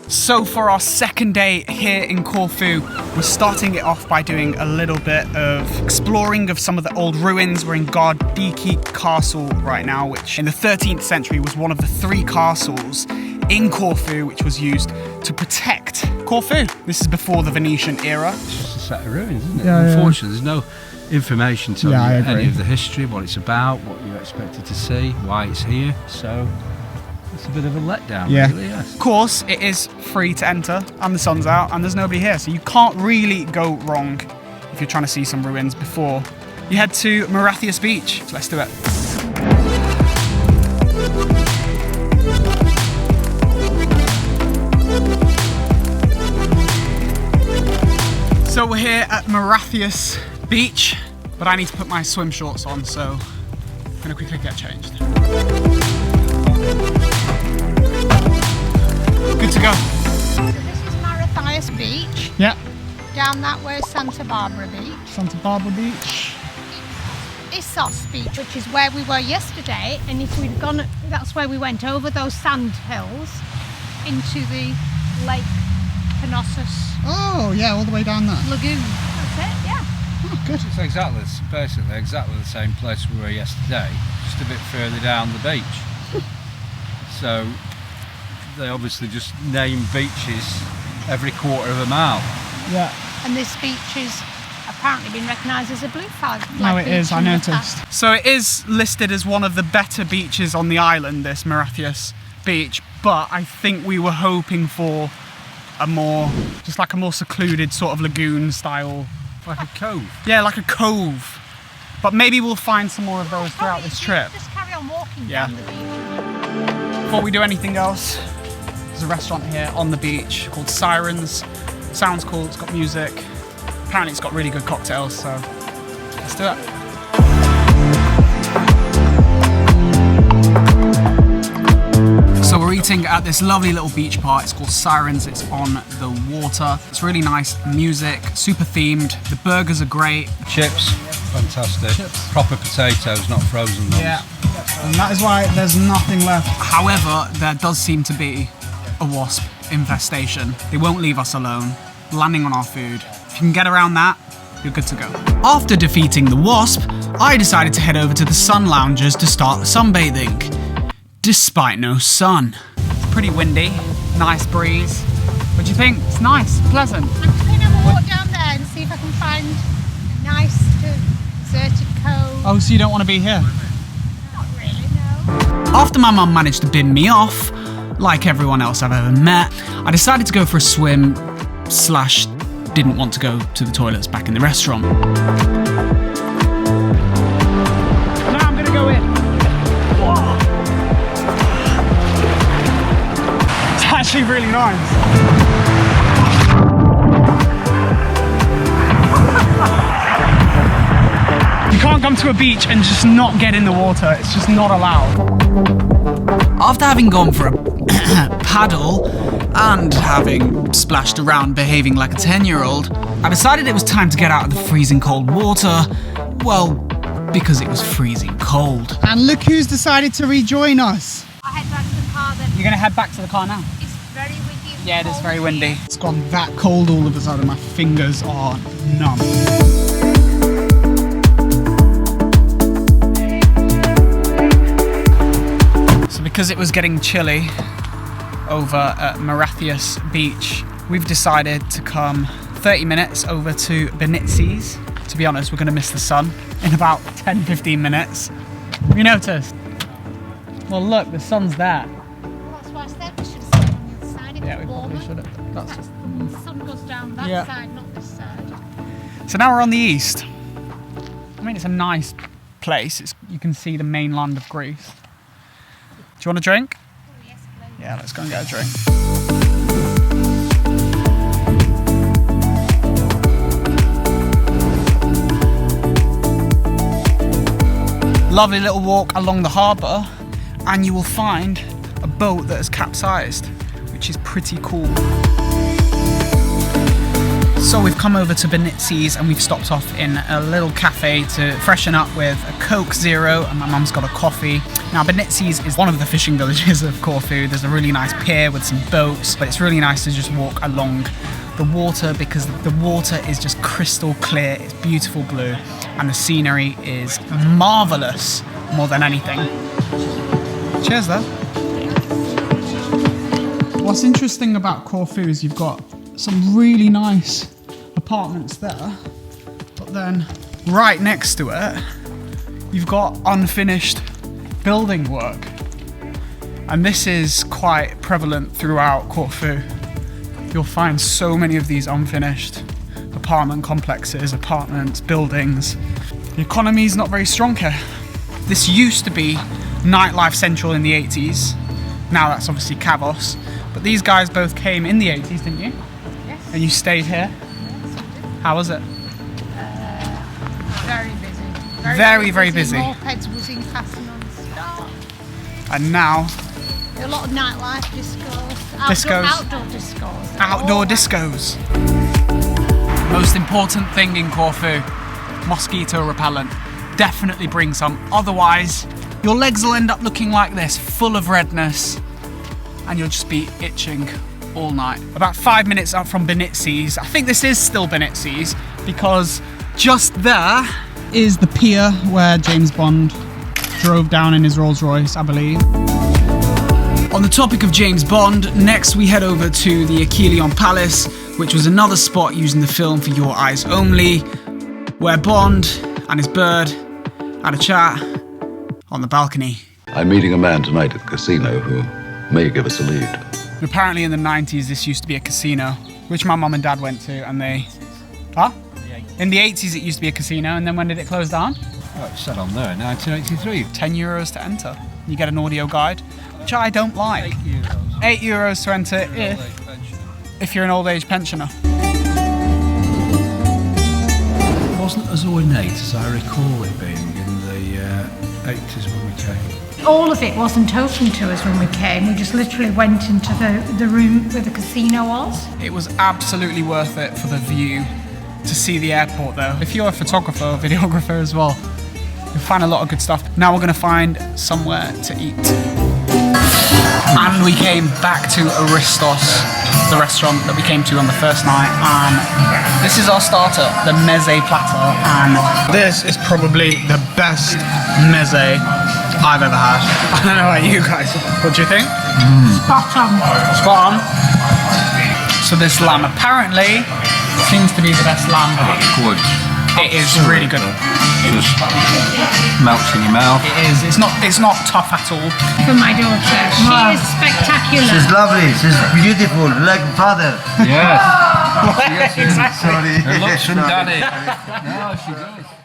So for our second day here in Corfu, we're starting it off by doing a little bit of exploring of some of the old ruins. We're in Gardiki Castle right now, which in the 13th century was one of the 3 castles in Corfu which was used to protect Corfu. This is before the Venetian era. It's just a set of ruins, isn't it? Yeah, unfortunately, there's no information telling I you agree. any of the history, what it's about, what you're expected to see, why it's here. So it's a bit of a letdown, really, yes. Of course, it is free to enter, and the sun's out, and there's nobody here, so you can't really go wrong if you're trying to see some ruins before you head to Marathias Beach. So let's do it. So we're here at Marathias Beach, but I need to put my swim shorts on, so I'm gonna quickly get changed. Good to go. So this is Marathias Beach. Yeah. Down that way is Santa Barbara Beach. Santa Barbara Beach. Aristos Beach, which is where we were yesterday, and if we'd gone, that's where we went over those sand hills into the Lake Penossus Oh yeah, all the way down there. Lagoon. That's it, yeah. Oh, good. It's basically exactly the same place we were yesterday, just a bit further down the beach. So they obviously just name beaches every quarter of a mile. Yeah. And this beach is apparently been recognised as a blue flag. No, it is, I in the noticed. past. So it is listed as one of the better beaches on the island, this Marathias Beach, but I think we were hoping for a more secluded sort of lagoon style. Like a cove. Yeah, like a cove. But maybe we'll find some more of those throughout this trip. Just carry on walking Yeah. down the beach. Before we do anything else, there's a restaurant here on the beach called Sirens. Sounds cool, it's got music. Apparently it's got really good cocktails, so let's do it. So we're eating at this lovely little beach part. It's called Sirens. It's on the water. It's really nice music, super themed. The burgers are great. Chips, fantastic. Chips. Proper potatoes, not frozen ones. Yeah, and that is why there's nothing left. However, there does seem to be a wasp infestation. They won't leave us alone, landing on our food. If you can get around that, you're good to go. After defeating the wasp, I decided to head over to the sun lounges to start sunbathing, despite no sun. It's pretty windy, nice breeze. What do you think? It's nice, pleasant. I'm just going to walk down there and see if I can find a nice deserted cove. Oh, so you don't want to be here? Not really, no. After my mum managed to bin me off, like everyone else I've ever met, I decided to go for a swim / didn't want to go to the toilets back in the restaurant. Now I'm gonna go in. Whoa. It's actually really nice. You can't come to a beach and just not get in the water. It's just not allowed. After having gone for a paddle and having splashed around behaving like a 10-year-old, I decided it was time to get out of the freezing cold water. Well, because it was freezing cold. And look who's decided to rejoin us. I'll head back to the car then. You're gonna head back to the car now? It's very windy. and Yeah, it is cold very here. windy. It's gone that cold all of a sudden. My fingers are numb. So because it was getting chilly over at Marathias Beach, we've decided to come 30 minutes over to Benitses. To be honest, we're going to miss the sun in about 10-15 minutes. Have you noticed? Well, look, the sun's there. Well, that's why I said we should have stayed on the other side. Yeah, we It's probably warmer. should have. That's... The sun goes down that Yeah. side, not this side. So now we're on the east. I mean, it's a nice place. You can see the mainland of Greece. Do you want a drink? Oh, yes, please. Yeah, let's go and get a drink. Lovely little walk along the harbour, and you will find a boat that has capsized, which is pretty cool. So we've come over to Benitses and we've stopped off in a little cafe to freshen up with a Coke Zero, and my mum's got a coffee. Now Benitses is one of the fishing villages of Corfu. There's a really nice pier with some boats, but it's really nice to just walk along the water because the water is just crystal clear, it's beautiful blue, and the scenery is marvellous more than anything. Cheers though. What's interesting about Corfu is you've got some really nice apartments there, but then right next to it you've got unfinished building work, and this is quite prevalent throughout Corfu. You'll find so many of these unfinished apartment complexes, apartments, buildings. The economy's not very strong here. This used to be nightlife central in the 80s. Now that's obviously Kavos, but these guys both came in the 80s, didn't you? Yes. And you stayed here? Yes. How was it? Very busy. Very busy. Mopeds was in Castle non-stop. And now A lot of nightlife, discos. Discos. Outdoor discos. outdoor discos. Most important thing in Corfu, mosquito repellent. Definitely bring some, otherwise your legs will end up looking like this, full of redness, and you'll just be itching all night. About 5 minutes up from Benitses, I think this is still Benitses, because just there is the pier where James Bond drove down in his Rolls Royce, I believe. On the topic of James Bond, next we head over to the Achilleion Palace, which was another spot used in the film For Your Eyes Only, where Bond and his bird had a chat on the balcony. I'm meeting a man tonight at the casino who may give us a lead. Apparently in the 90s this used to be a casino, which my mum and dad went to, and they... Huh? In the 80s it used to be a casino, and then when did it close down? Oh, it said on there, 1983. €10 to enter. You get an audio guide, which I don't like. €8. €8 to enter if you're an old age pensioner. It wasn't as ornate as I recall it being in the 80s when we came. All of it wasn't open to us when we came. We just literally went into the room where the casino was. It was absolutely worth it for the view to see the airport though. If you're a photographer or videographer as well, you'll find a lot of good stuff. Now we're going to find somewhere to eat. And we came back to Aristos, the restaurant that we came to on the first night, and this is our starter, the meze platter, and this is probably the best meze I've ever had. I don't know about you guys, what do you think? Spot on. Spot on. So this lamb apparently seems to be the best lamb. Good. It is really good. Just melts in your mouth. It is. It's not tough at all. For my daughter. She is spectacular. She's lovely, she's beautiful, like father. Yes. Exactly. Sorry. It looks from daddy. No, she does.